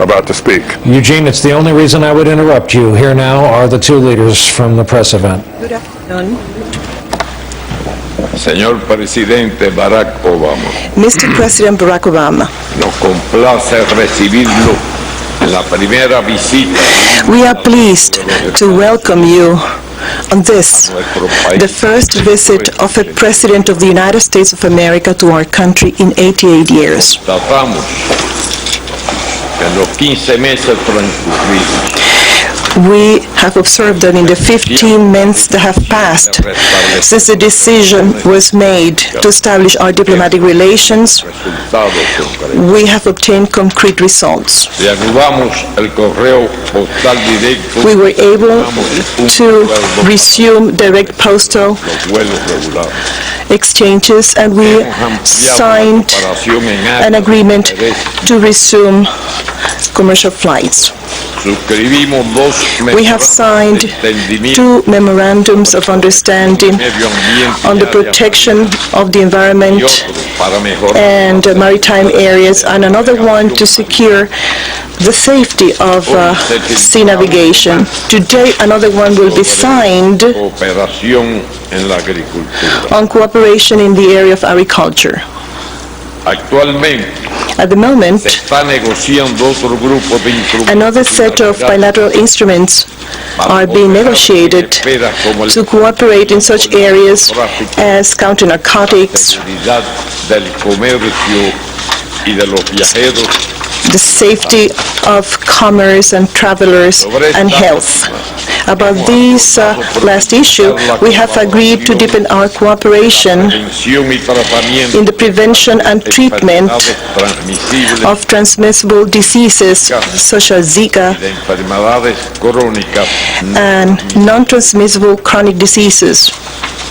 about to speak. Eugene, it's the only reason I would interrupt you. Here now are the two leaders from the press event. Good afternoon. Señor Presidente Barack Obama, Mr. President Barack Obama, nos complace recibirlo en la primera visita we are pleased to welcome you on this, the first visit of a President of the United States of America to our country in 88 years. Tratamos en los 15 meses transcurridos We have observed that in the 15 months that have passed since the decision was made to establish our diplomatic relations, we have obtained concrete results. reanudamos el correo postal directo, We were able to resume direct postal los vuelos regulares. exchanges, and we signed an agreement to resume commercial flights. Suscribimos dos We have signed two memorandums of understanding on the protection of the environment and maritime areas, and another one to secure the safety of sea navigation. Today, another one will be signed cooperación en la agricultura. on cooperation in the area of agriculture. Actualmente At the moment, se está negociando otro grupo de instrumentos another set of bilateral instruments are being negotiated to cooperate in such areas as counter narcotics, seguridad del comercio y de los viajeros. the safety of commerce and travelers, and health. About this last issue, we have agreed to deepen our cooperation Prevención y tratamiento in the prevention and treatment transmisibles of transmissible diseases such as Zika de enfermedades crónicas, and non-transmissible chronic diseases,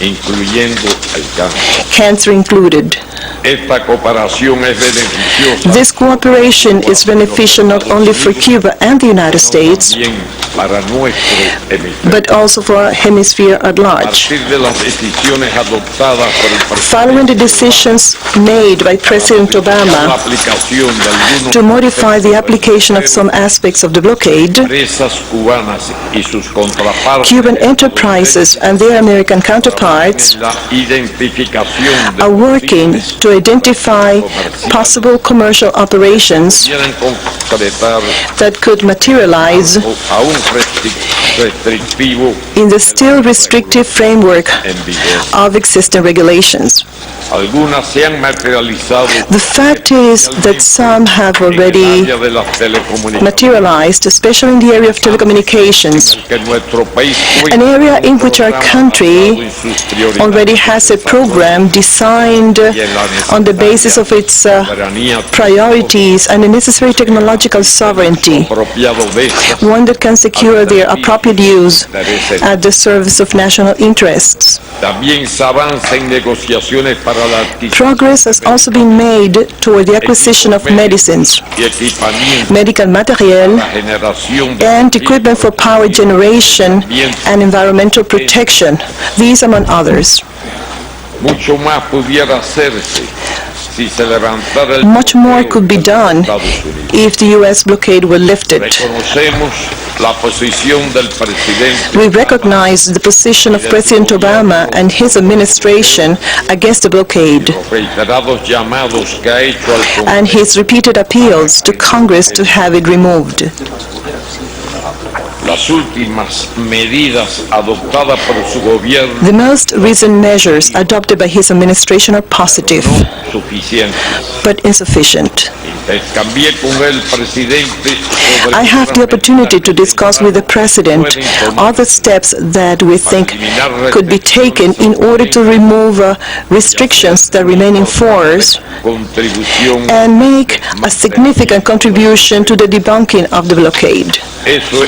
incluyendo el cáncer. cancer included. Esta cooperación es beneficiosa This cooperation is beneficial not only for Cuba and the United States, también para nuestro hemisferio. but also for our hemisphere at A large. partir de las decisiones adoptadas por el Following the presidente, decisions made by President la Obama aplicación de algunos to modify the application of some aspects of the blockade, empresas cubanas y sus contrapartes Cuban enterprises and their American counterparts en la identificación de are working to identify possible commercial operations pudieran concretar that could materialize aún restrictivo in the still restrictive framework en vigor. of existing regulations. Algunas se han materializado The fact is that some have en el already área de las telecomunicaciones, materialized, especially in the area of telecommunications, que nuestro país an area in which our country en sus prioridades already has a program designed on the basis of its soberanía priorities and the necessary technological sovereignty, apropiado de estas one that can secure their appropriate use at the service of national interests. También se avanza en negociaciones para la adquisición Progress has also been made toward the acquisition of medicines, y equipamiento medical material, para la generación de and equipment for power generation and environmental protection, these among others. mucho más pudiera hacerse si se levantara el Much more bloqueo could be de los done Estados Unidos. if the U.S. blockade were lifted. Reconocemos la posición del presidente We recognize the position of President Obama and his administration against the blockade, los reiterados llamados que ha hecho al and Congreso. his repeated appeals to Congress to have it removed. Las últimas medidas adoptadas por su gobierno The most recent measures adopted by his administration are positive, no suficientes. but insufficient. Cambié con el presidente sobre I have the opportunity to discuss with the President other steps that we think could be taken in order to remove restrictions that remain in force contribución. and make a significant contribution to the debunking of the blockade. Esto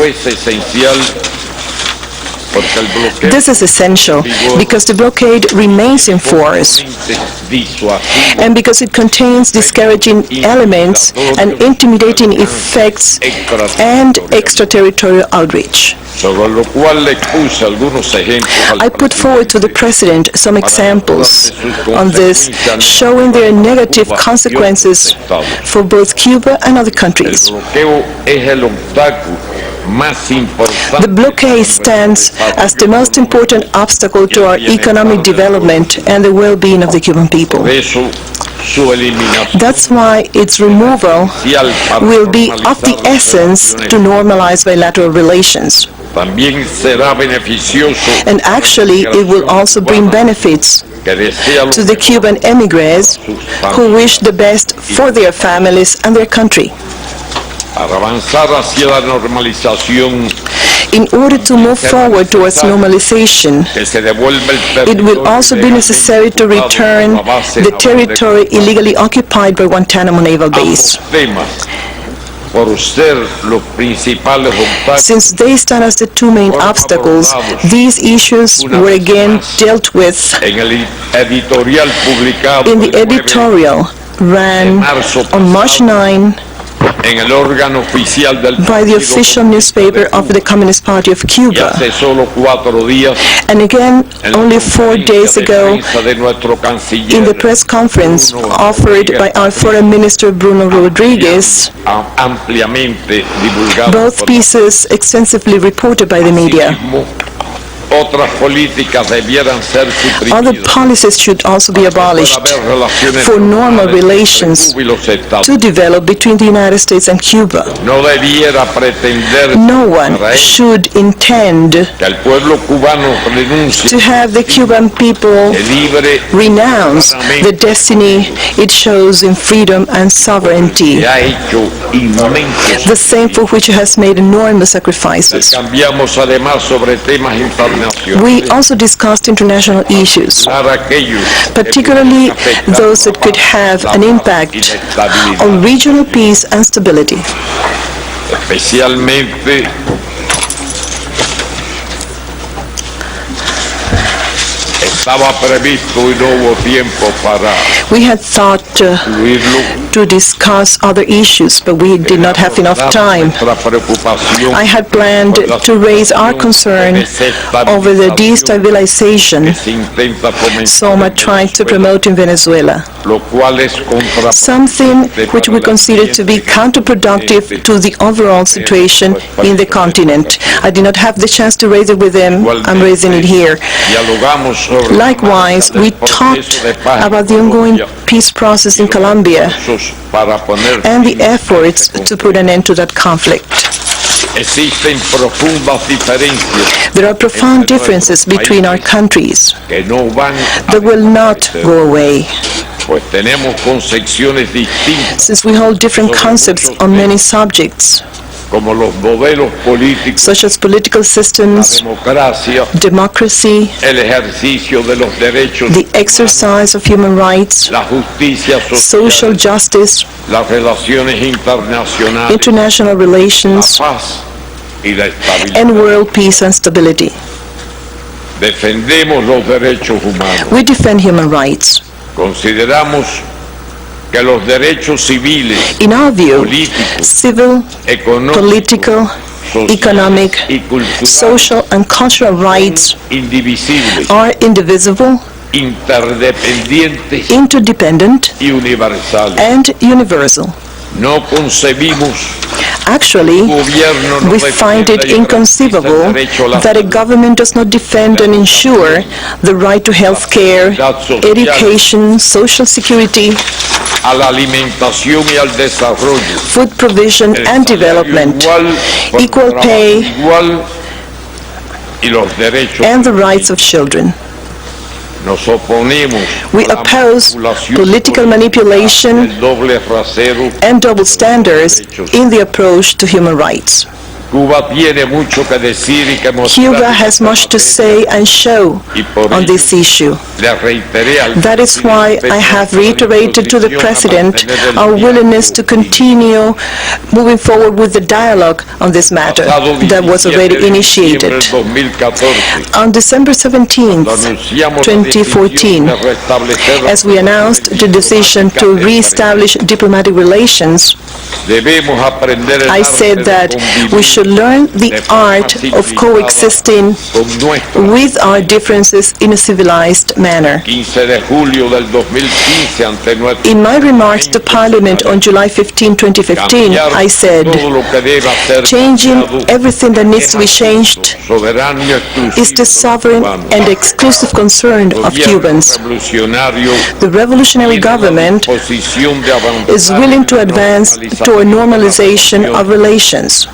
es esencial porque el bloqueo This is essential because the blockade remains in force disuasivo and because it contains discouraging elements and intimidating effects and extraterritorial outreach. sobre lo cual le puse algunos ejemplos al I put forward to the President some examples on this, showing their negative consequences for both Cuba and other countries. bloqueo es el obstáculo más importante. The blockade stands as the most important obstacle to our economic development and the well-being of the Cuban people. Por eso su eliminación That's why its removal will be of the essence to normalize bilateral relations. también será beneficioso And actually, it will also bring benefits que desea lo to the Cuban emigres who wish the best for their families and their country. para avanzar hacia la normalización In order to move forward towards normalization, que se devuelva el it will territorio also be necessary to return the territory illegally occupied by Guantanamo Naval Base. ambos temas por ser los principales obstáculos Since they stand as the two main obstacles, these issues were again dealt with en el editorial publicado in the el 9 editorial ran on March 9 en el órgano oficial del by the Partido official newspaper of the Communist Party of y Cuba. hace solo 4 días And again, en la only 4 days conferencia de ago, prensa de nuestro canciller in the press conference offered by our Foreign Minister Bruno Rodriguez, ampliamente divulgado both por pieces extensively reported by the media. Asimismo, otras políticas debieran ser Other suprimidas policies should also be abolished para haber relaciones for normal normales entre relations Cuba y los Estados. to develop between the United States and Cuba. No debiera pretender No one para ello should intend que el pueblo cubano renuncie to have the Cuban people de libre renounce the destiny it shows in freedom and sovereignty, que ha hecho inmensos. the same for which it has made enormous sacrifices. Cambiamos además sobre temas internacionales We also discussed international issues, para aquellos particularly those that could have an impact on regional peace and stability. especialmente estaba previsto y no hubo tiempo para We had thought incluirlo. to discuss other issues, but we did not have enough time. Nuestra preocupación I had planned to raise our concern over the destabilization que se intenta fomentar Soma en tried to Venezuela, promote in Venezuela, lo cual es something which we consider to be counterproductive to the overall situation in the continent. I did not have the chance to raise it with them. I'm raising it here. Dialogamos sobre Likewise, we talked about the ongoing peace process in Colombia para poner and the efforts to put an end to that conflict. existen profundas diferencias There are profound differences between our countries que no van that will not go away, pues tenemos concepciones distintas since we hold different concepts on many subjects, como los modelos políticos, such as political la systems, democracia, democracy, el ejercicio de los derechos, the exercise of human rights, la justicia social social, justice, las relaciones internacionales, international la relations, paz y la estabilidad. and world peace and stability. Defendemos los derechos humanos. We defend human rights. Consideramos que los derechos civiles, In our view, políticos, civil, económicos, political, economic, y culturales social, and cultural rights indivisibles, are indivisible, interdependientes interdependent, y universales. and universal. No concebimos Actually, gobierno no we find it defienda y inconceivable garantiza el derecho a la that a government does not defend and ensure the right to health care, education, social security, a la alimentación y al desarrollo, food provision el and salario development, igual por equal trabajo pay, igual y los derechos. and the rights of children. Nos oponemos We a la oppose manipulación political política, manipulation el doble rasero, and double standards in the approach to human rights. Cuba tiene mucho que decir y que mostrar. Cuba has much to say and show on this issue. That is why I have reiterated to the President our willingness to continue moving forward with the dialogue on this matter that was already initiated. On December 17, 2014, as we announced the decision to re-establish diplomatic relations, I said that we should learn the art of coexisting with our differences in a civilized manner. In my remarks to Parliament on July 15, 2015, I said, changing everything that needs to be changed is the sovereign and exclusive concern of Cubans. The revolutionary government is willing to advance toward normalization of relations,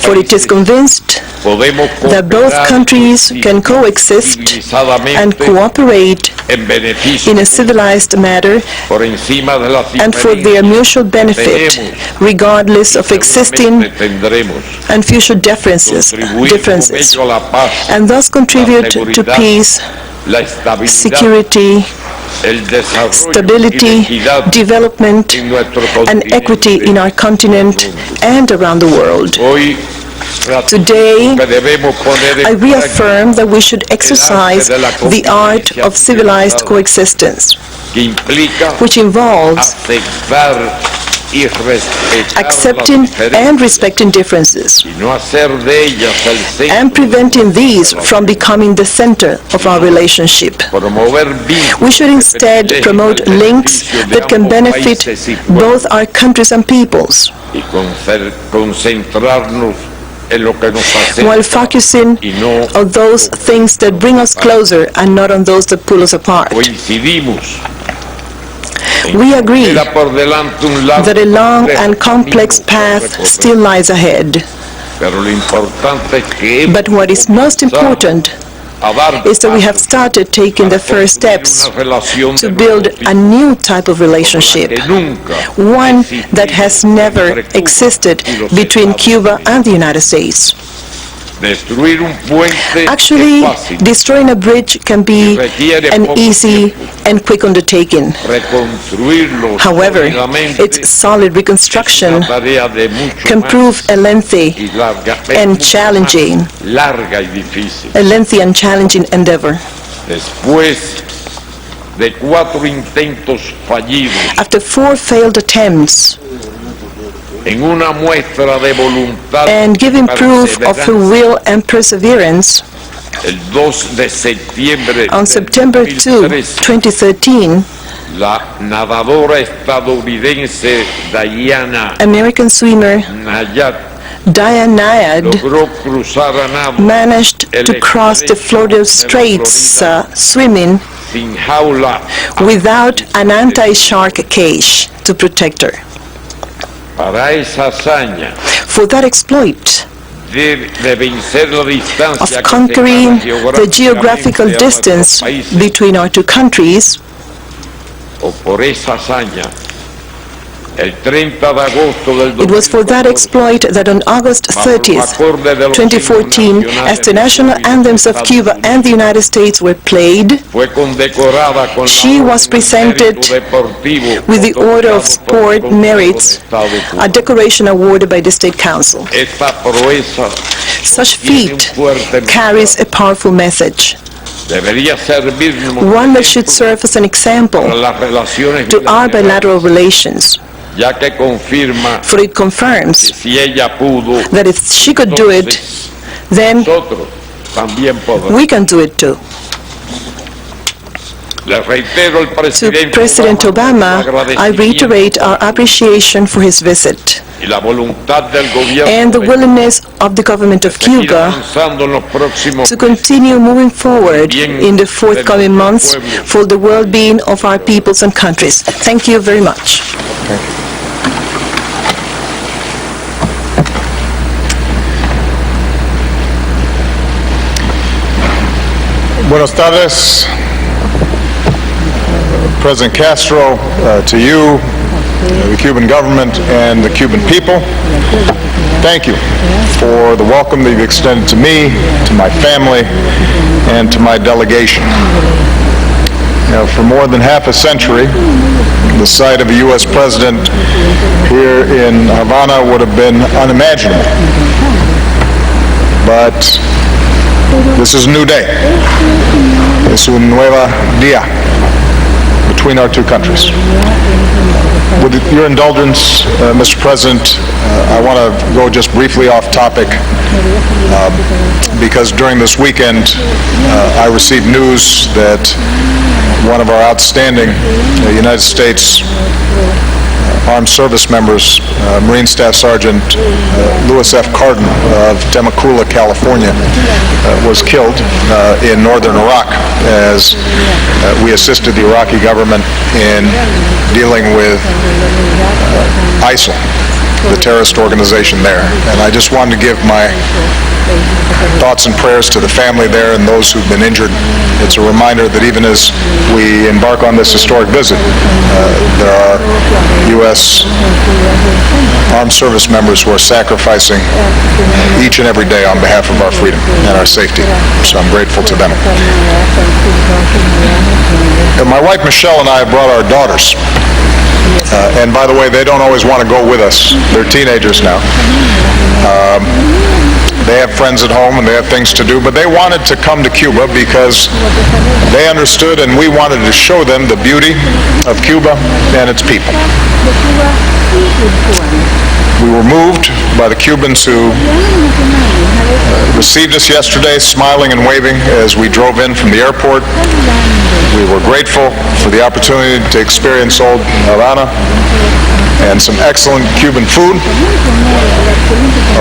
for it is convinced that both countries can coexist and cooperate in a civilized manner and for their mutual benefit, regardless of existing and future differences, and thus contribute to peace, security, stability, development, and equity in our continent and around the world. Today, I reaffirm that we should exercise the art of civilized coexistence, which involves accepting and respecting differences, and preventing these from becoming the center of our relationship. We should instead promote links that can benefit both our countries and peoples, while focusing on those things that bring us closer and not on those that pull us apart. We agree that a long and complex path still lies ahead. But what is most important is that we have started taking the first steps to build a new type of relationship, one that has never existed between Cuba and the United States. Actually, destroying a bridge can be an easy and quick undertaking. However, its solid reconstruction can prove a lengthy and challenging endeavor. After 4 failed attempts, and giving proof of her will and perseverance, on September 2, 2013, American swimmer Diane Nyad managed to cross the Florida Straits swimming without an anti-shark cage to protect her. For that exploit of conquering the geographical distance between our two countries, it was for that exploit that on August 30th, 2014, as the national anthems of Cuba and the United States were played, she was presented with the Order of Sport Merits, a decoration awarded by the State Council. Such feat carries a powerful message, one that should serve as an example to our bilateral relations, for it confirms that if she could do it, then we can do it too. To President Obama, I reiterate our appreciation for his visit and the willingness of the government of Cuba to continue moving forward in the forthcoming months for the well-being of our peoples and countries. Thank you very much. Buenas tardes, President Castro, to you, the Cuban government, and the Cuban people. thank you for the welcome that you've extended to me, to my family, and to my delegation. For more than half a century, the sight of a U.S. president here in Havana would have been unimaginable. But this is a new day. Es un nuevo día between our two countries. With your indulgence, Mr. President, I want to go just briefly off topic because during this weekend I received news that one of our outstanding United States Armed Service members, Marine Staff Sergeant Louis F. Cardin of Temecula, California, was killed in northern Iraq as we assisted the Iraqi government in dealing with ISIL, the terrorist organization there. And I just wanted to give my thoughts and prayers to the family there and those who've been injured. It's a reminder that even as we embark on this historic visit, there are U.S. Armed Service members who are sacrificing each and every day on behalf of our freedom and our safety. So I'm grateful to them. And my wife Michelle and I have brought our daughters. And by the way, they don't always want to go with us. They're teenagers now. They have friends at home and they have things to do, but they wanted to come to Cuba because they understood and we wanted to show them the beauty of Cuba and its people. We were moved by the Cubans who received us yesterday, smiling and waving as we drove in from the airport. We were grateful for the opportunity to experience old Havana and some excellent Cuban food.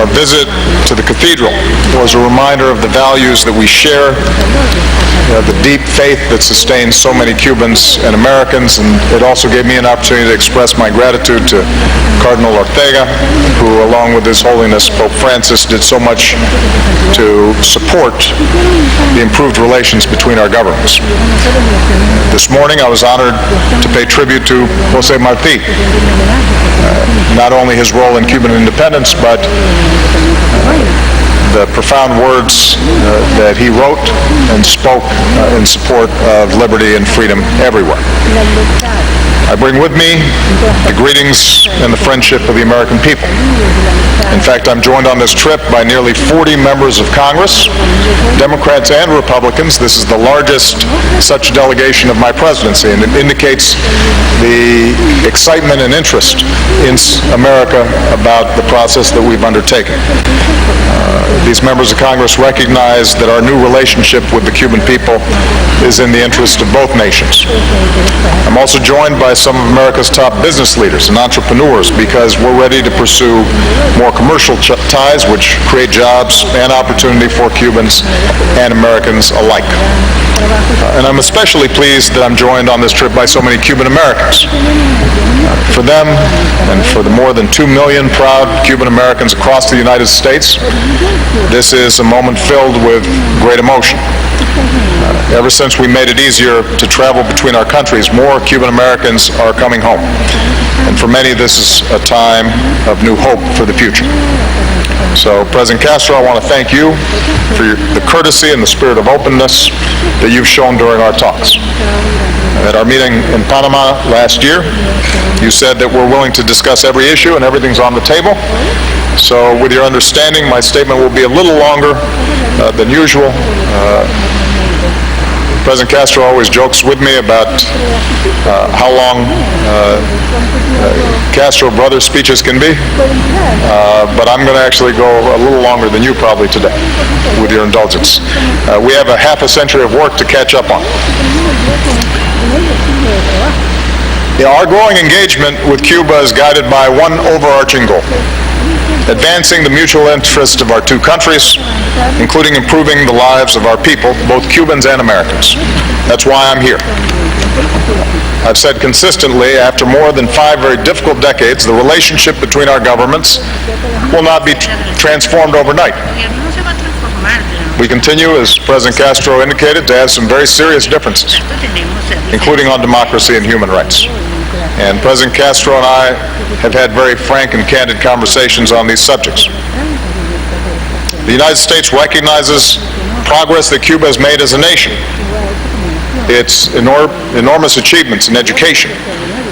Our visit to the cathedral was a reminder of the values that we share, the deep faith that sustains so many Cubans and Americans, and it also gave me an opportunity to express my gratitude to Cardinal Ortega, who along with His Holiness Pope Francis did so much to support the improved relations between our governments. This morning I was honored to pay tribute to Jose Marti, not only his role in Cuban independence, but the profound words that he wrote and spoke in support of liberty and freedom everywhere. I bring with me the greetings and the friendship of the American people. In fact, I'm joined on this trip by nearly 40 members of Congress, Democrats and Republicans. This is the largest such delegation of my presidency, and it indicates the excitement and interest in America about the process that we've undertaken. These members of Congress recognize that our new relationship with the Cuban people is in the interest of both nations. I'm also joined by some of America's top business leaders and entrepreneurs because we're ready to pursue more commercial ties which create jobs and opportunity for Cubans and Americans alike. And I'm especially pleased that I'm joined on this trip by so many Cuban Americans. For them and for the more than 2 million proud Cuban Americans across the United States, this is a moment filled with great emotion. Ever since we made it easier to travel between our countries, more Cuban Americans are coming home. And for many, this is a time of new hope for the future. So, President Castro, I want to thank you for the courtesy and the spirit of openness that you've shown during our talks. At our meeting in Panama last year, you said that we're willing to discuss every issue and everything's on the table. So, with your understanding, my statement will be a little longer than usual. President Castro always jokes with me about how long Castro brother speeches can be, but I'm going to actually go a little longer than you probably today, with your indulgence. We have a half a century of work to catch up on. Our growing engagement with Cuba is guided by one overarching goal: advancing the mutual interest of our two countries, including improving the lives of our people, both Cubans and Americans. That's why I'm here. I've said consistently, after more than 5 very difficult decades, the relationship between our governments will not be transformed overnight. We continue, as President Castro indicated, to have some very serious differences, including on democracy and human rights. And President Castro and I have had very frank and candid conversations on these subjects. The United States recognizes progress that Cuba has made as a nation, its enormous achievements in education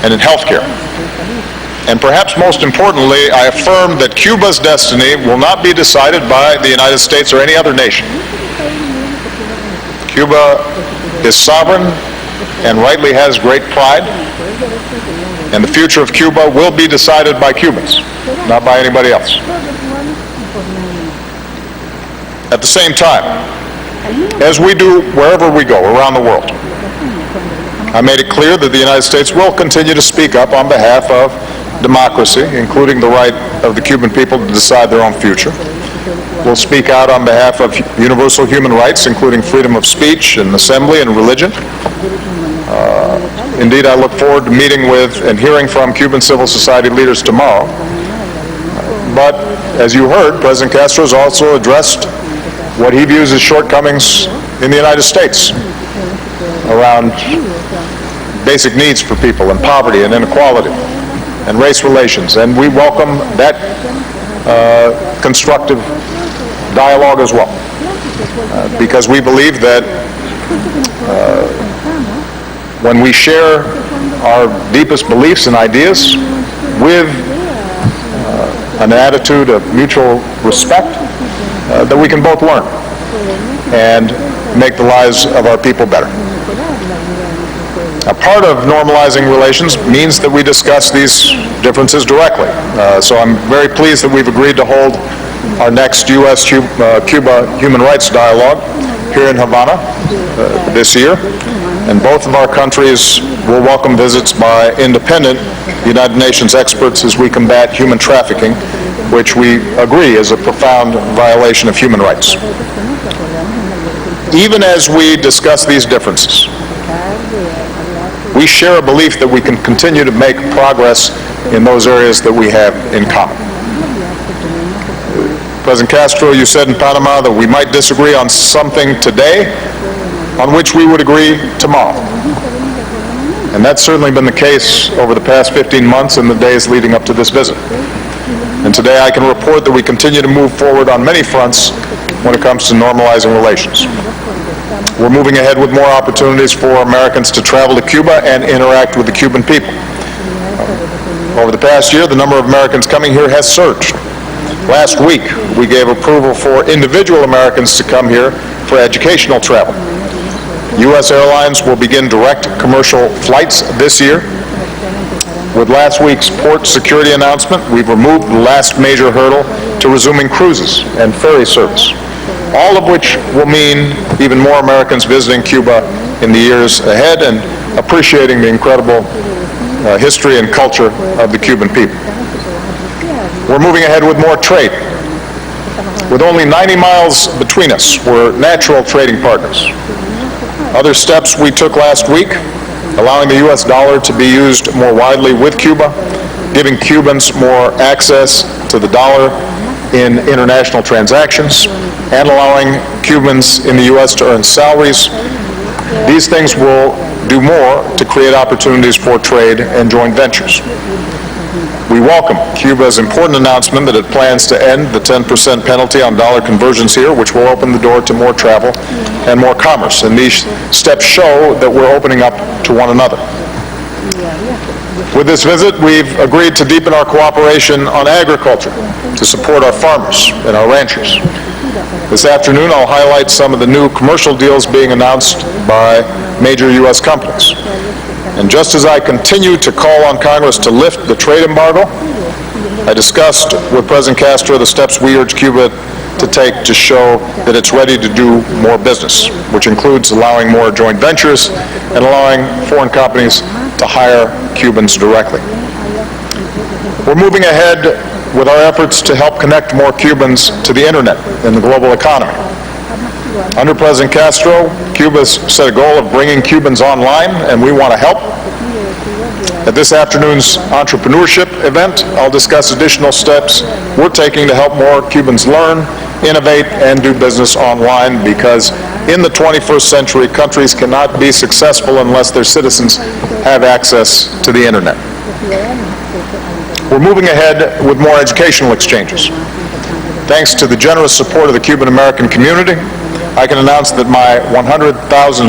and in healthcare. And perhaps most importantly, I affirm that Cuba's destiny will not be decided by the United States or any other nation. Cuba is sovereign and rightly has great pride, and the future of Cuba will be decided by Cubans, not by anybody else. At the same time, as we do wherever we go around the world, I made it clear that the United States will continue to speak up on behalf of democracy, including the right of the Cuban people to decide their own future. We'll speak out on behalf of universal human rights, including freedom of speech and assembly and religion. Indeed, I look forward to meeting with and hearing from Cuban civil society leaders tomorrow. But, as you heard, President Castro has also addressed what he views as shortcomings in the United States around basic needs for people and poverty and inequality and race relations. And we welcome that constructive dialogue as well, because we believe that when we share our deepest beliefs and ideas with an attitude of mutual respect, that we can both learn and make the lives of our people better. A part of normalizing relations means that we discuss these differences directly. So I'm very pleased that we've agreed to hold our next U.S.-Cuba Human Rights Dialogue here in Havana this year. And both of our countries will welcome visits by independent United Nations experts as we combat human trafficking, which we agree is a profound violation of human rights. Even as we discuss these differences, we share a belief that we can continue to make progress in those areas that we have in common. President Castro, you said in Panama that we might disagree on something today on which we would agree tomorrow. And that's certainly been the case over the past 15 months and the days leading up to this visit. And today I can report that we continue to move forward on many fronts when it comes to normalizing relations. We're moving ahead with more opportunities for Americans to travel to Cuba and interact with the Cuban people. Over the past year, the number of Americans coming here has surged. Last week, we gave approval for individual Americans to come here for educational travel. U.S. airlines will begin direct commercial flights this year. With last week's port security announcement, we've removed the last major hurdle to resuming cruises and ferry service, all of which will mean even more Americans visiting Cuba in the years ahead and appreciating the incredible history and culture of the Cuban people. We're moving ahead with more trade. With only 90 miles between us, we're natural trading partners. Other steps we took last week, allowing the U.S. dollar to be used more widely with Cuba, giving Cubans more access to the dollar in international transactions, and allowing Cubans in the U.S. to earn salaries. These things will do more to create opportunities for trade and joint ventures. We welcome Cuba's important announcement that it plans to end the 10% penalty on dollar conversions here, which will open the door to more travel and more commerce. And these steps show that we're opening up to one another. With this visit, we've agreed to deepen our cooperation on agriculture to support our farmers and our ranchers. This afternoon, I'll highlight some of the new commercial deals being announced by major U.S. companies. And just as I continue to call on Congress to lift the trade embargo, I discussed with President Castro the steps we urge Cuba to take to show that it's ready to do more business, which includes allowing more joint ventures and allowing foreign companies to hire Cubans directly. We're moving ahead with our efforts to help connect more Cubans to the internet and the global economy. Under President Castro, Cuba's set a goal of bringing Cubans online, and we want to help. At this afternoon's entrepreneurship event, I'll discuss additional steps we're taking to help more Cubans learn, innovate, and do business online, because in the 21st century, countries cannot be successful unless their citizens have access to the internet. We're moving ahead with more educational exchanges. Thanks to the generous support of the Cuban American community, I can announce that my 100,000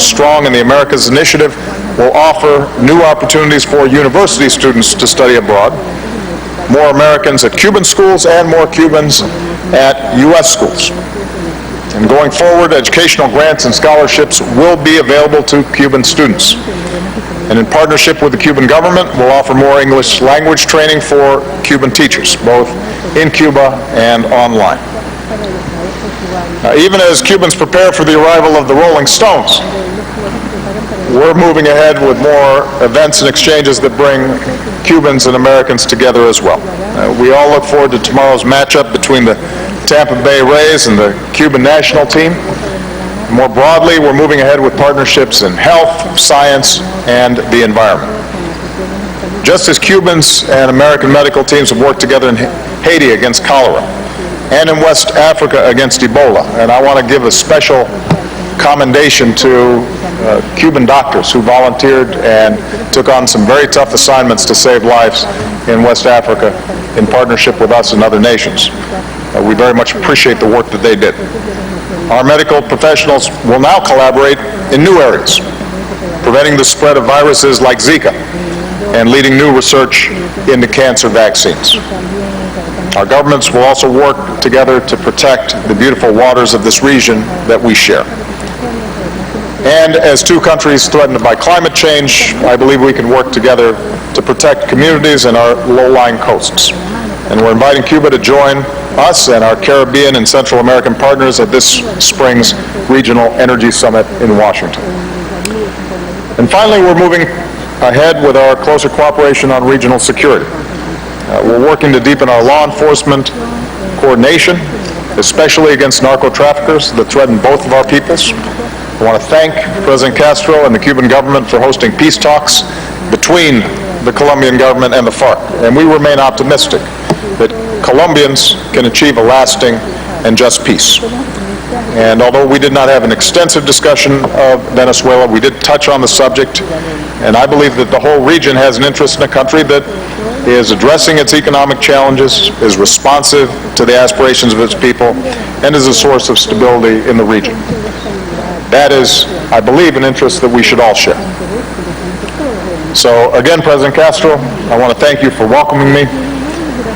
Strong in the Americas initiative will offer new opportunities for university students to study abroad, more Americans at Cuban schools and more Cubans at U.S. schools. And going forward, educational grants and scholarships will be available to Cuban students. And in partnership with the Cuban government, we'll offer more English language training for Cuban teachers, both in Cuba and online. Even as Cubans prepare for the arrival of the Rolling Stones, we're moving ahead with more events and exchanges that bring Cubans and Americans together as well. We all look forward to tomorrow's matchup between the Tampa Bay Rays and the Cuban national team. More broadly, we're moving ahead with partnerships in health, science, and the environment. Just as Cubans and American medical teams have worked together in Haiti against cholera and in West Africa against Ebola, and I want to give a special commendation to Cuban doctors who volunteered and took on some very tough assignments to save lives in West Africa in partnership with us and other nations. We very much appreciate the work that they did. Our medical professionals will now collaborate in new areas, preventing the spread of viruses like Zika and leading new research into cancer vaccines. Our governments will also work together to protect the beautiful waters of this region that we share. And as two countries threatened by climate change, I believe we can work together to protect communities and our low-lying coasts. And we're inviting Cuba to join us and our Caribbean and Central American partners at this spring's Regional Energy Summit in Washington. And finally, we're moving ahead with our closer cooperation on regional security. We're working to deepen our law enforcement coordination, especially against narco-traffickers that threaten both of our peoples. I want to thank President Castro and the Cuban government for hosting peace talks between the Colombian government and the FARC, and we remain optimistic that Colombians can achieve a lasting and just peace. And although we did not have an extensive discussion of Venezuela, we did touch on the subject, and I believe that the whole region has an interest in a country that is addressing its economic challenges, is responsive to the aspirations of its people, and is a source of stability in the region. That is, I believe, an interest that we should all share. So again, President Castro, I want to thank you for welcoming me.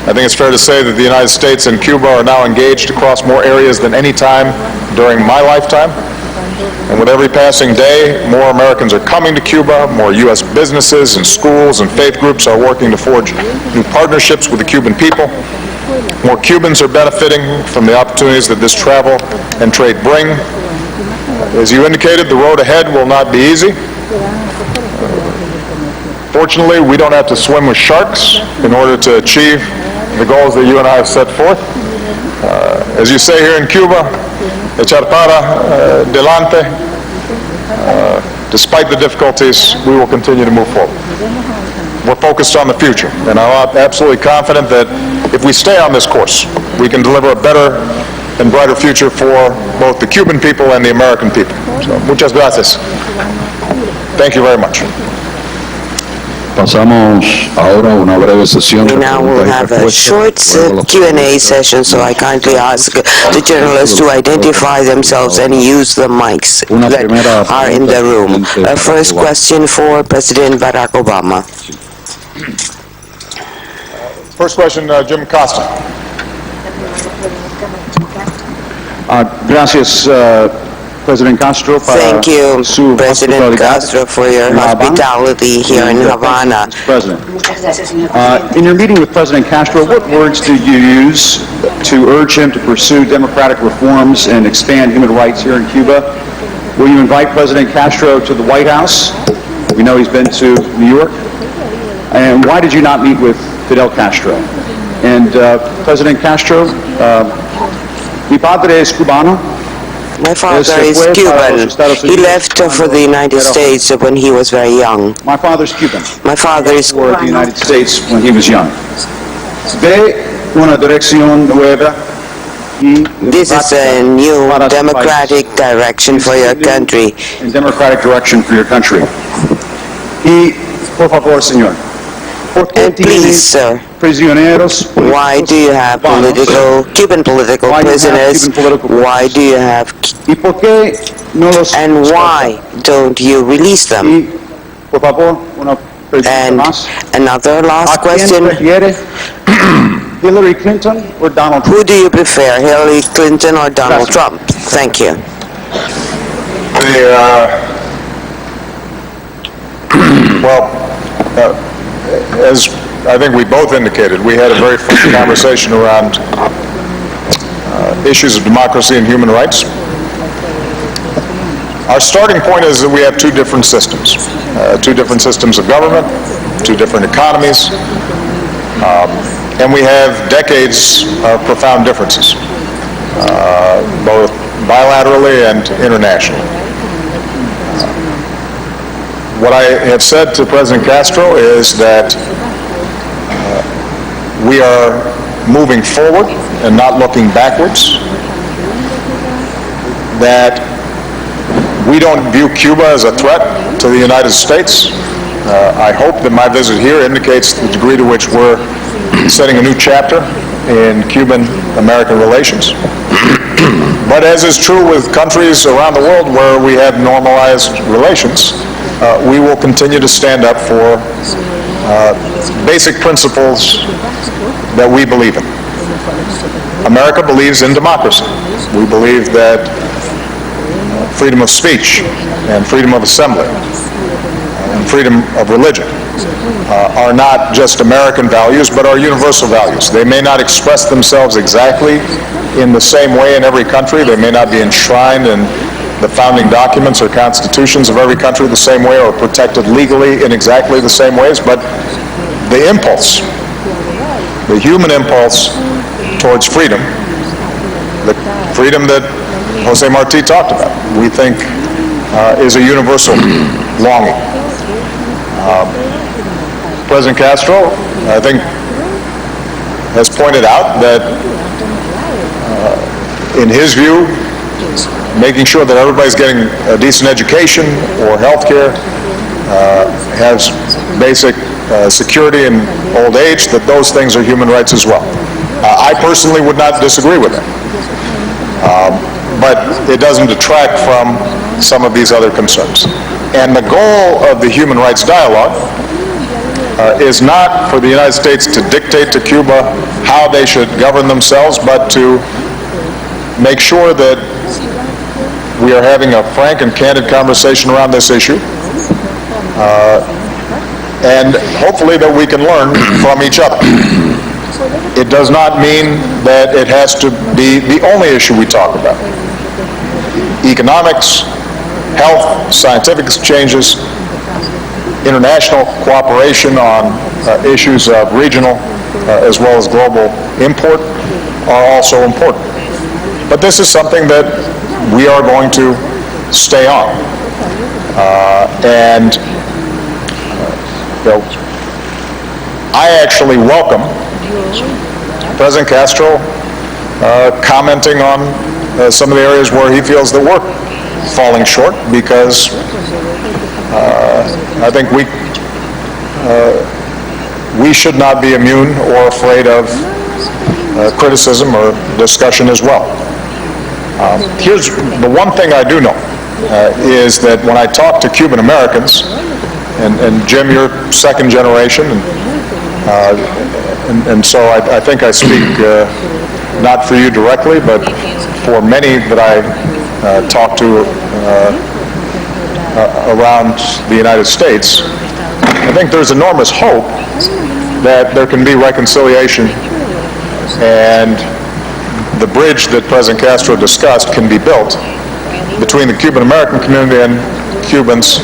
I think it's fair to say that the United States and Cuba are now engaged across more areas than any time during my lifetime. And with every passing day, more Americans are coming to Cuba, more U.S. businesses and schools and faith groups are working to forge new partnerships with the Cuban people. More Cubans are benefiting from the opportunities that this travel and trade bring. As you indicated, the road ahead will not be easy. Fortunately, we don't have to swim with sharks in order to achieve the goals that you and I have set forth. As you say here in Cuba, echar para delante. Despite the difficulties, we will continue to move forward. We're focused on the future, and I'm absolutely confident that if we stay on this course, we can deliver a better and brighter future for both the Cuban people and the American people. So, muchas gracias. Thank you very much. Pasamos ahora a una breve sesión de We now will have a short Q&A session, so I kindly ask the journalists to identify themselves and use the mics that are in the room. First question for President Barack Obama. First question, Jim Costa. Gracias, President Castro. Thank you, President Castro, for your hospitality here in Havana. President, in your meeting with President Castro, what words did you use to urge him to pursue democratic reforms and expand human rights here in Cuba? Will you invite President Castro to the White House? We know he's been to New York. And why did you not meet with Fidel Castro? And President Castro, mi padre es cubano. My father is Cuban. He left for the United States when he was very young. My father's Cuban. My father is For the United States when he was young. Ve una dirección nueva. This is a new democratic direction for your country. And democratic direction for your country. Y por favor, señor. ¿Por qué And please, tiene sir, prisioneros. Why do you have Cuban political prisoners? Why do you have, ¿Y por qué no los and why don't you release them? Y, por favor, una pregunta And más. another last ¿A quién question. prefiere? Hillary Clinton or Donald Trump? Who do you prefer, Hillary Clinton or Donald Gracias. Trump? Thank you. As I think we both indicated, we had a very frank conversation around issues of democracy and human rights. Our starting point is that we have two different systems of government, two different economies, and we have decades of profound differences, both bilaterally and internationally. What I have said to President Castro is that we are moving forward and not looking backwards, that we don't view Cuba as a threat to the United States. I hope that my visit here indicates the degree to which we're setting a new chapter in Cuban-American relations. But as is true with countries around the world where we have normalized relations, we will continue to stand up for basic principles that we believe in. America believes in democracy. We believe that freedom of speech and freedom of assembly and freedom of religion are not just American values, but are universal values. They may not express themselves exactly in the same way in every country. They may not be enshrined in the founding documents or constitutions of every country the same way or protected legally in exactly the same ways, but the impulse, the human impulse towards freedom, the freedom that Jose Marti talked about, we think is a universal longing. President Castro, I think, has pointed out that in his view, making sure that everybody's getting a decent education or health care, has basic security in old age, that those things are human rights as well. I personally would not disagree with that. But it doesn't detract from some of these other concerns. And the goal of the human rights dialogue is not for the United States to dictate to Cuba how they should govern themselves, but to make sure that we are having a frank and candid conversation around this issue, and hopefully that we can learn from each other. It does not mean that it has to be the only issue we talk about. Economics, health, scientific exchanges, international cooperation on issues of regional as well as global import are also important. But this is something that we are going to stay on. I actually welcome President Castro commenting on some of the areas where he feels that we're falling short, because I think we should not be immune or afraid of criticism or discussion as well. Here's the one thing I do know, is that when I talk to Cuban Americans, and Jim, you're second generation, and so I think I speak not for you directly, but for many that I talk to around the United States. I think there's enormous hope that there can be reconciliation, and the bridge that President Castro discussed can be built between the Cuban American community and Cubans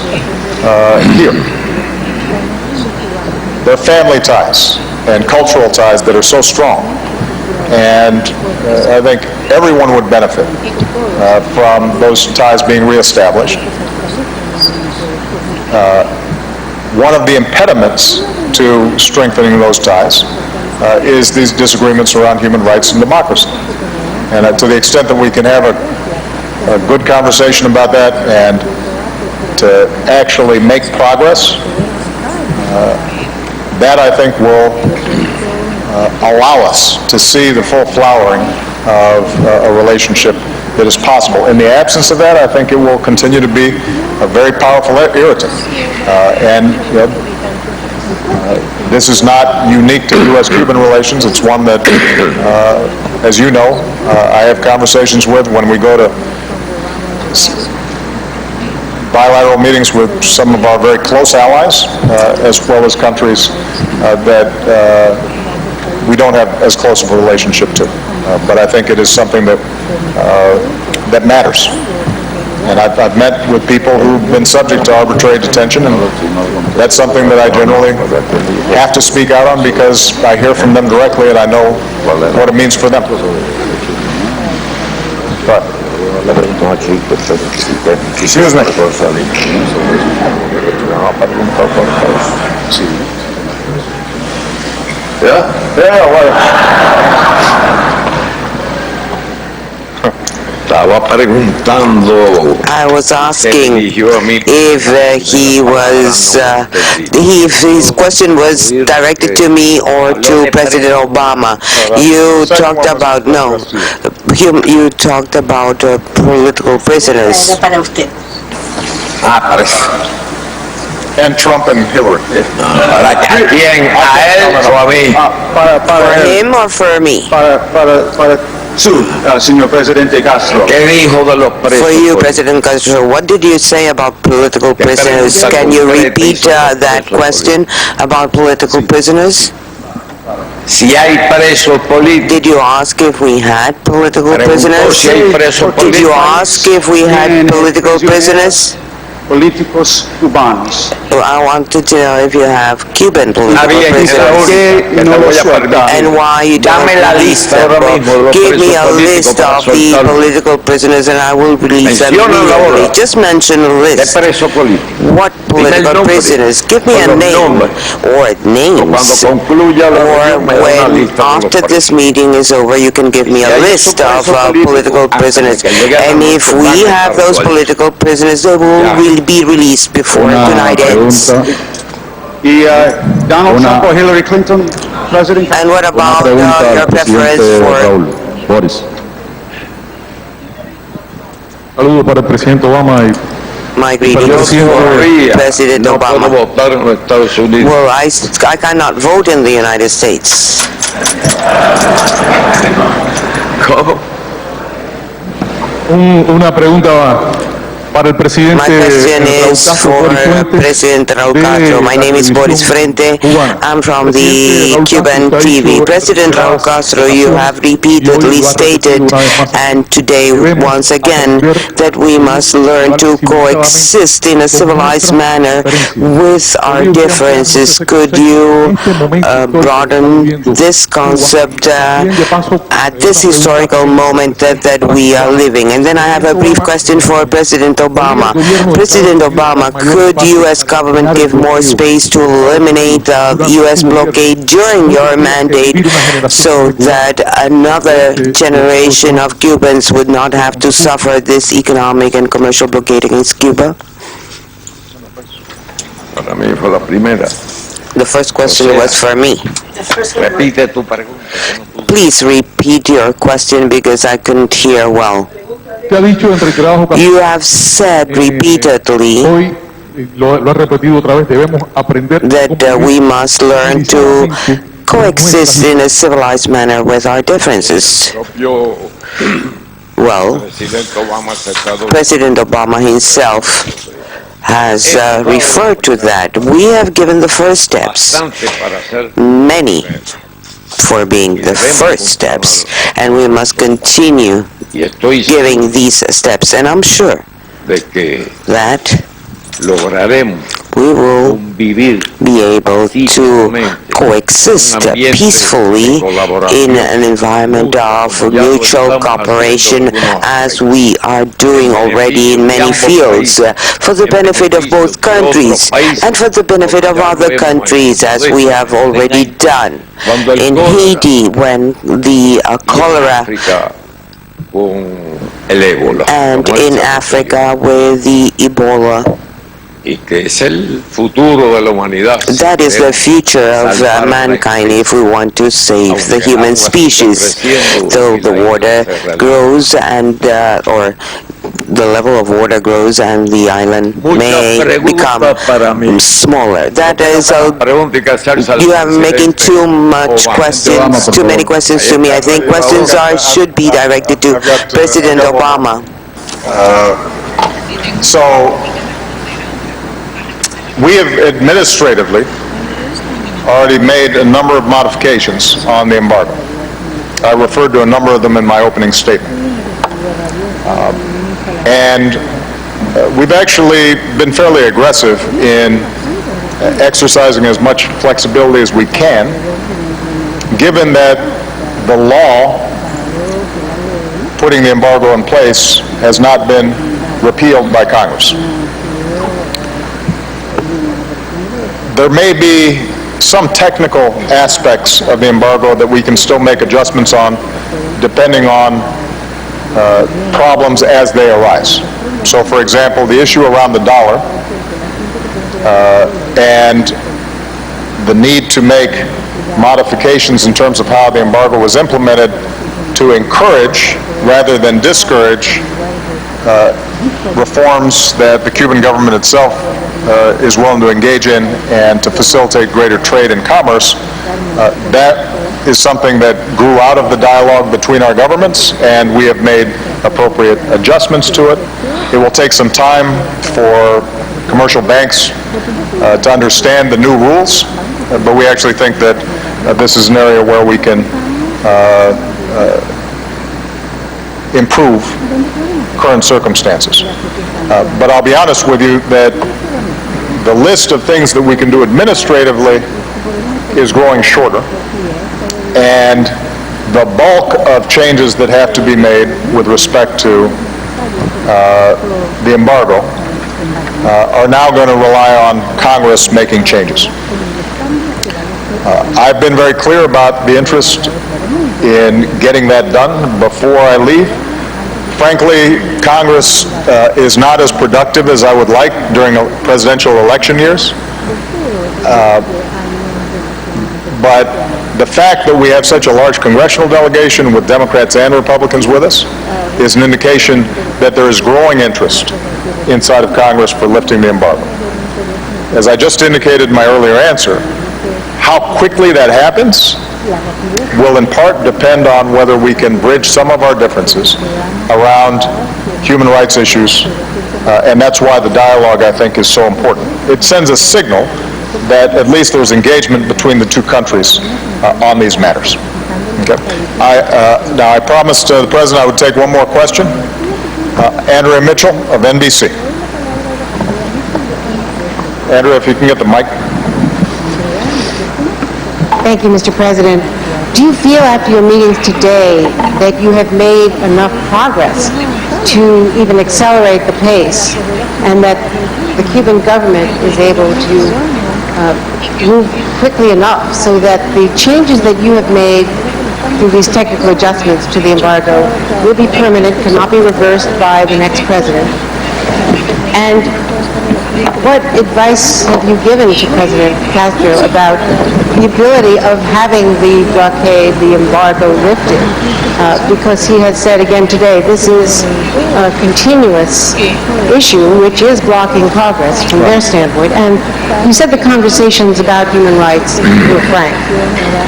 here. There are family ties and cultural ties that are so strong, and I think everyone would benefit from those ties being reestablished. One of the impediments to strengthening those ties is these disagreements around human rights and democracy. And to the extent that we can have a good conversation about that and to actually make progress, that I think will allow us to see the full flowering of a relationship that is possible. In the absence of that, I think it will continue to be a very powerful irritant. This is not unique to U.S.-Cuban relations. It's one that, as you know, I have conversations with when we go to bilateral meetings with some of our very close allies, as well as countries that we don't have as close of a relationship to. But I think it is something that that matters. And I've met with people who've been subject to arbitrary detention, and that's something that I generally have to speak out on because I hear from them directly and I know what it means for them. But, excuse me. I was asking if his question was directed to me or to President Obama. You talked about, you talked about political prisoners. And Trump and Hillary. For him or for me? Señor Presidente Castro. For you, President Castro, what did you say about political prisoners? Can you repeat that question about political prisoners? Did you ask if we had political prisoners? Did you ask if we had political prisoners? Políticos cubanos. I wanted to know if you have Cuban political prisoners and why you don't release them. Give me a list of the political prisoners and I will release them immediately. Just mention a list. What political prisoners? Give me a name or names. Or when after this meeting is over, you can give me a list of political prisoners. And if we have those political prisoners, they will be released before tonight ends. Donald Trump or Hillary Clinton, President? And what about your preference for... Boris. Saludos para el presidente Obama y my greetings for President Obama. Well, I cannot vote in the United States. Una pregunta para el presidente. My question is for President Raul Castro. My name is Boris Frente. I'm from the Cuban TV. President Raul Castro, you have repeatedly stated, and today once again, that we must learn to coexist in a civilized manner with our differences. Could you broaden this concept at this historical moment that we are living? And then I have a brief question for President Obama. President Obama, could U.S. government give more space to eliminate the U.S. blockade during your mandate so that another generation of Cubans would not have to suffer this economic and commercial blockade against Cuba? The first question was for me. Please repeat your question because I couldn't hear well. You have said repeatedly that we must learn to coexist in a civilized manner with our differences. Well, President Obama himself has referred to that. We have given the first steps, many for being the first steps, and we must continue giving these steps, and I'm sure that we will be able to coexist peacefully in an environment of mutual cooperation as we are doing already in many fields for the benefit of both countries and for the benefit of other countries as we have already done in Haiti when the cholera and in Africa with the Ebola y que es el futuro de la humanidad. That is the future of mankind if we want to save the human species. Though the water grows and, or the level of water grows and the island may become smaller. That is, you are making too much questions, too many questions to me. I think questions should be directed to President Obama. So, we have administratively already made a number of modifications on the embargo. I referred to a number of them in my opening statement. We've actually been fairly aggressive in exercising as much flexibility as we can, given that the law putting the embargo in place has not been repealed by Congress. There may be some technical aspects of the embargo that we can still make adjustments on, depending on problems as they arise. So, for example, the issue around the dollar and the need to make modifications in terms of how the embargo was implemented to encourage rather than discourage reforms that the Cuban government itself is willing to engage in and to facilitate greater trade and commerce. That is something that grew out of the dialogue between our governments, and we have made appropriate adjustments to it. It will take some time for commercial banks to understand the new rules, but we actually think that this is an area where we can improve current circumstances. But I'll be honest with you that the list of things that we can do administratively is growing shorter, and the bulk of changes that have to be made with respect to the embargo are now going to rely on Congress making changes. I've been very clear about the interest in getting that done before I leave. Frankly, Congress is not as productive as I would like during presidential election years. But the fact that we have such a large congressional delegation with Democrats and Republicans with us is an indication that there is growing interest inside of Congress for lifting the embargo. As I just indicated in my earlier answer, how quickly that happens will in part depend on whether we can bridge some of our differences around human rights issues, and that's why the dialogue, I think, is so important. It sends a signal that at least there's engagement between the two countries on these matters. Okay. Now, I promised the President I would take one more question. Andrea Mitchell of NBC. Andrea, if you can get the mic. Thank you, Mr. President. Do you feel after your meetings today that you have made enough progress to even accelerate the pace, and that the Cuban government is able to move quickly enough so that the changes that you have made through these technical adjustments to the embargo will be permanent, cannot be reversed by the next president? And what advice have you given to President Castro about the ability of having the blockade, the embargo lifted? Because he has said again today, this is a continuous issue which is blocking progress from their standpoint. And you said the conversations about human rights were frank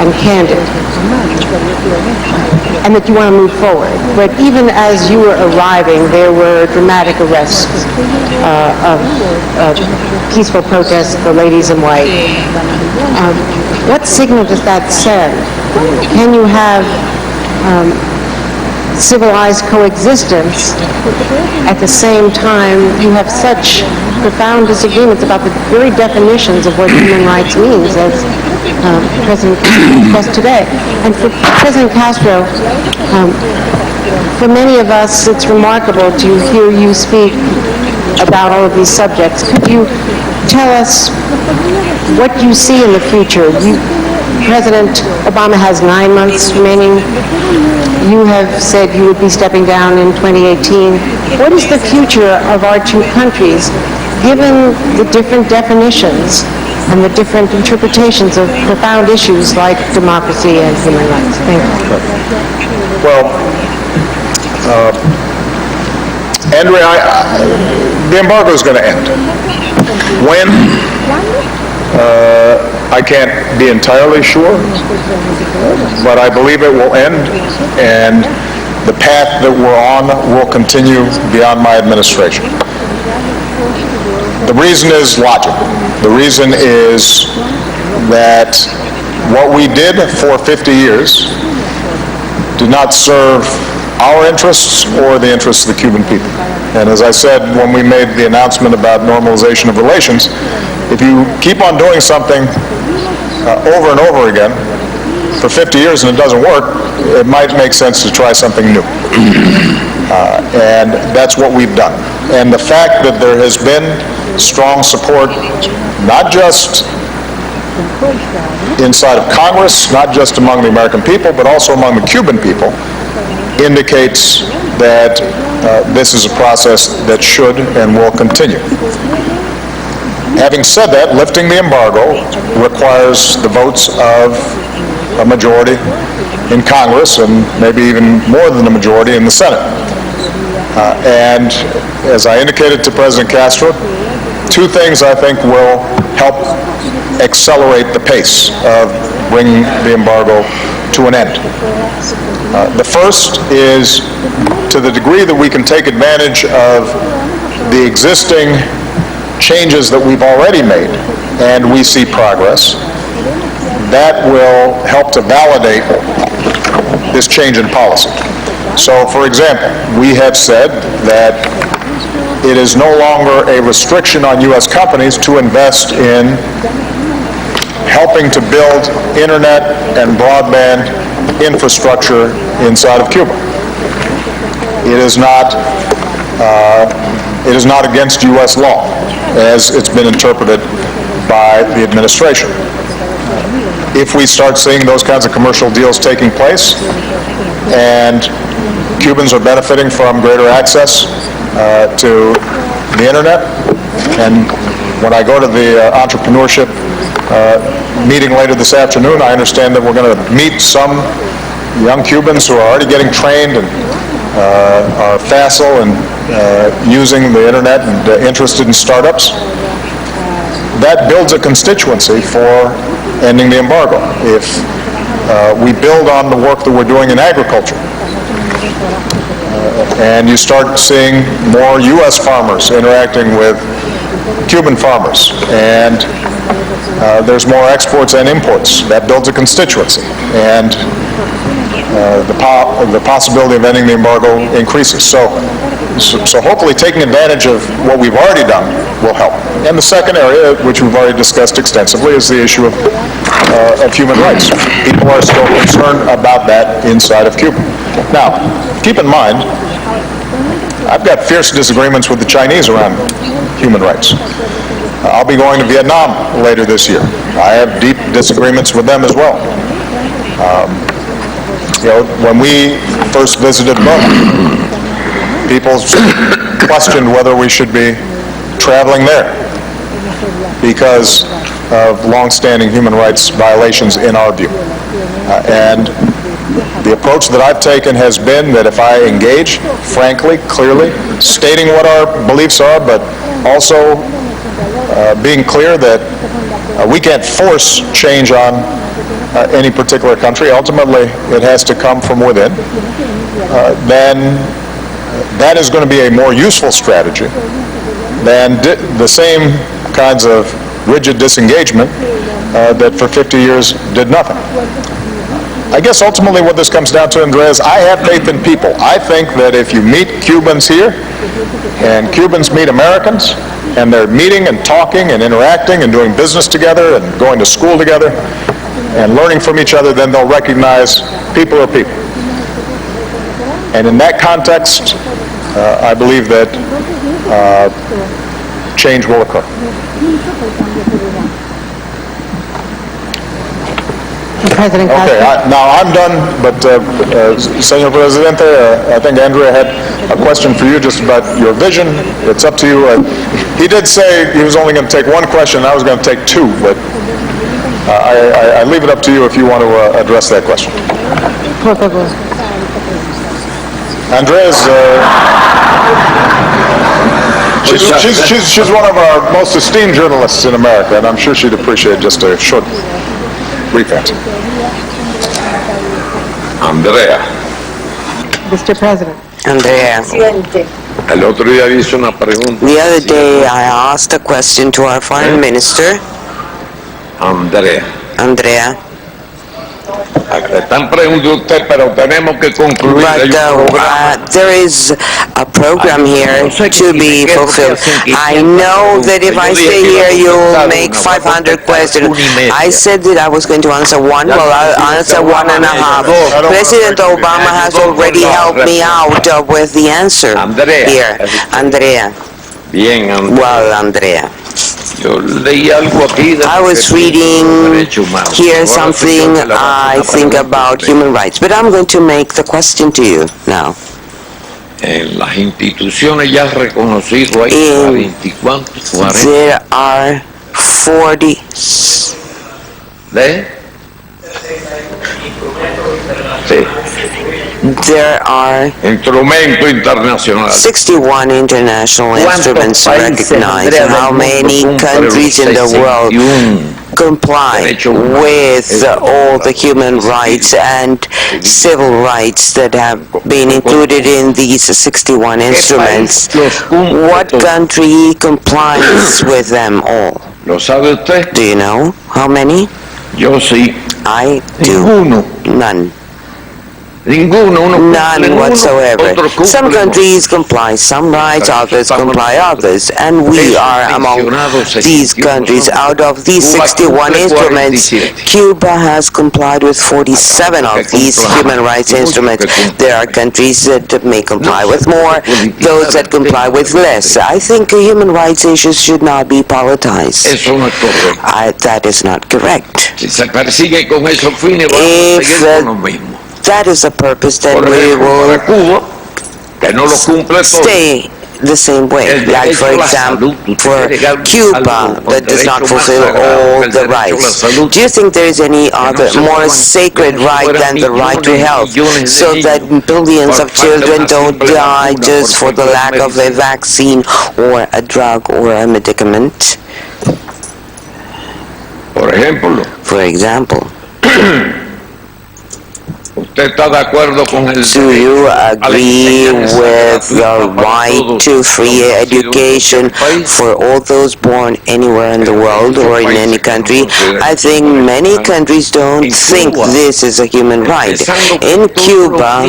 and candid, and that you want to move forward. But even as you were arriving, there were dramatic arrests of peaceful protests, the ladies in white. What signal does that send? Can you have civilized coexistence at the same time you have such profound disagreements about the very definitions of what human rights means, as President Castro expressed today? And for President Castro, for many of us, it's remarkable to hear you speak about all of these subjects. Could you tell us what you see in the future? President Obama has 9 months remaining. You have said you would be stepping down in 2018. What is the future of our two countries given the different definitions and the different interpretations of profound issues like democracy and human rights? Thank you. Well, Andrea, the embargo is going to end. When? I can't be entirely sure, but I believe it will end, and the path that we're on will continue beyond my administration. The reason is logic. The reason is that what we did for 50 years did not serve our interests or the interests of the Cuban people. And as I said when we made the announcement about normalization of relations, if you keep on doing something over and over again for 50 years and it doesn't work, it might make sense to try something new. And that's what we've done. And the fact that there has been strong support, not just inside of Congress, not just among the American people, but also among the Cuban people, indicates that this is a process that should and will continue. Having said that, lifting the embargo requires the votes of a majority in Congress and maybe even more than a majority in the Senate. And as I indicated to President Castro, two things I think will help accelerate the pace of bringing the embargo to an end. The first is to the degree that we can take advantage of the existing changes that we've already made and we see progress, that will help to validate this change in policy. So, for example, we have said that it is no longer a restriction on U.S. companies to invest in helping to build internet and broadband infrastructure inside of Cuba. It is not against U.S. law, as it's been interpreted by the administration. If we start seeing those kinds of commercial deals taking place, and Cubans are benefiting from greater access to the internet, and when I go to the entrepreneurship meeting later this afternoon, I understand that we're going to meet some young Cubans who are already getting trained and are facile and using the internet and interested in startups. That builds a constituency for ending the embargo. If we build on the work that we're doing in agriculture, and you start seeing more U.S. farmers interacting with Cuban farmers, and there's more exports and imports, that builds a constituency, and the possibility of ending the embargo increases. So hopefully taking advantage of what we've already done will help. And the second area, which we've already discussed extensively, is the issue of human rights. People are still concerned about that inside of Cuba. Now, keep in mind, I've got fierce disagreements with the Chinese around human rights. I'll be going to Vietnam later this year. I have deep disagreements with them as well. When we first visited Burma, people questioned whether we should be traveling there because of long-standing human rights violations in our view. And the approach that I've taken has been that if I engage, frankly, clearly, stating what our beliefs are, but also being clear that we can't force change on any particular country. Ultimately, it has to come from within. Then that is going to be a more useful strategy than the same kinds of rigid disengagement that for 50 years did nothing. I guess ultimately what this comes down to, Andrea, is I have faith in people. I think that if you meet Cubans here and Cubans meet Americans and they're meeting and talking and interacting and doing business together and going to school together and learning from each other, then they'll recognize people are people. And in that context, I believe that change will occur. President Castro. Okay, now I'm done, but Senor Presidente, I think Andrea had a question for you just about your vision. It's up to you. He did say he was only going to take one question. I was going to take two, but I leave it up to you if you want to address that question. Por favor. Andrea's, she's one of our most esteemed journalists in America, and I'm sure she'd appreciate just a short, brief answer. Andrea, Mr. President. Andrea, el otro día hice una pregunta. the other day I asked a question to our foreign minister, Andrea, Le están preguntando a usted, pero tenemos que concluir. but there is a program here to be fulfilled. I know that if I stay here, you'll make 500 questions. I said that I was going to answer one, well, I'll answer 1.5. President Obama has already helped me out with the answer here. Andrea. Bien, Well, Andrea. Yo leí algo aquí de I was reading here something I think about human rights, but I'm going to make the question to you now. En las instituciones ya reconocido hay 40. There are 40 ¿De? Sí. There are Instrumento internacional. 61 international instruments recognized. How many countries in the world comply with all the human rights and civil rights that have been included in these 61 instruments? What country complies with them all? ¿Lo sabe usted? Do you know how many? Yo sí. I do. Ninguno. None. Ninguno. None whatsoever. Some countries comply some rights, others comply others, and we are among these countries. Out of these 61 instruments, Cuba has complied with 47 of these human rights instruments. There are countries that may comply with more, those that comply with less. I think human rights issues should not be politicized. Eso no es correcto. That is not correct. Si se persigue con esos fines, vamos a seguir con lo mismo. That is the purpose that Por we ejemplo, will para Cuba, que no lo cumple todo. stay the same way. Like, for example, for Cuba, that does not fulfill all the rights. Do you think there is any other more sacred right than the right to health, so that billions of children don't die just for the lack of a vaccine or a drug or a medicament? For example, ¿Usted está de acuerdo con el do you agree with the right to free education for all those born anywhere in the world or in any country? I think many countries don't think this is a human right. In Cuba,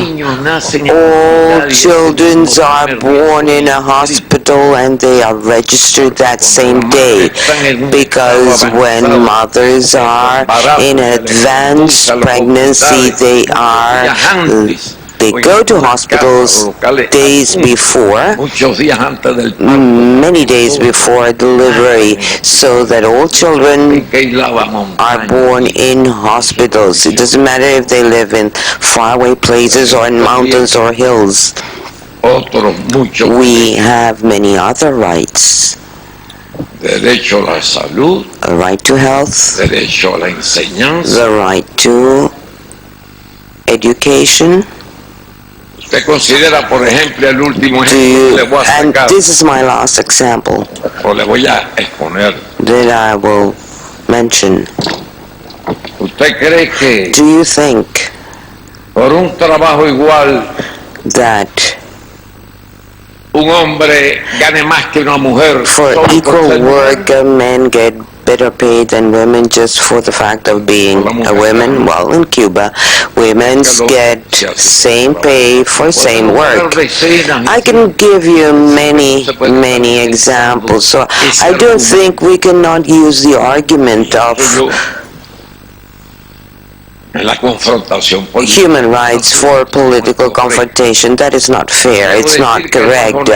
all children are born in a hospital and they are registered that same day, because when mothers are in advanced pregnancy, they go to hospitals days before, many days before delivery, so that all children are born in hospitals. It doesn't matter if they live in faraway places or in mountains or hills. We have many other rights. Derecho a la salud, A right to health, derecho a la enseñanza. the right to education. Usted considera, por ejemplo, el último Do ejemplo you, que le voy a and sacar, this is my last example o le voy a exponer. that I will mention. ¿Usted cree que Do you think por un trabajo igual that un hombre gane más que una mujer for solo por equal ser mujer? work men get better paid than women just for the fact of being a woman? Well, in Cuba, women get same pay for same work. I can give you many examples, so I don't think we cannot use the argument of En la confrontación política. human rights for political confrontation. That is not fair. It's not correct.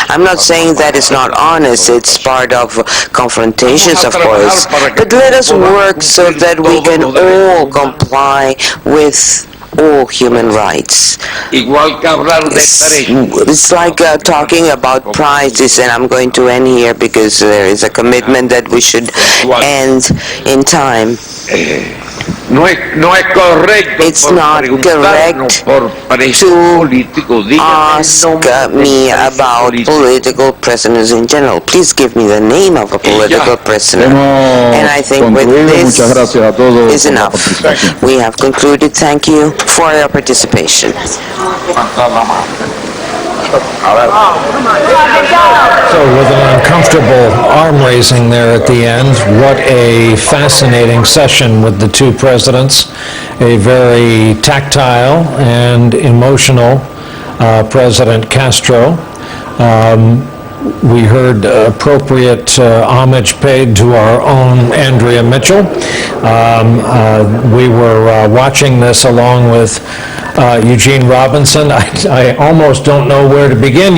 I'm not saying that it's not honest. It's part of confrontations, of course. But let us work so that we can all comply with all human rights. It's like talking about prizes, and I'm going to end here because there is a commitment that we should end in time. It's not correct to ask me about political prisoners in general. Please give me the name of a political prisoner. And I think with this is enough. We have concluded. Thank you for your participation. So with an uncomfortable arm raising there at the end, what a fascinating session with the two presidents. A very tactile and emotional President Castro. We heard appropriate homage paid to our own Andrea Mitchell. We were watching this along with Eugene Robinson. I almost don't know where to begin.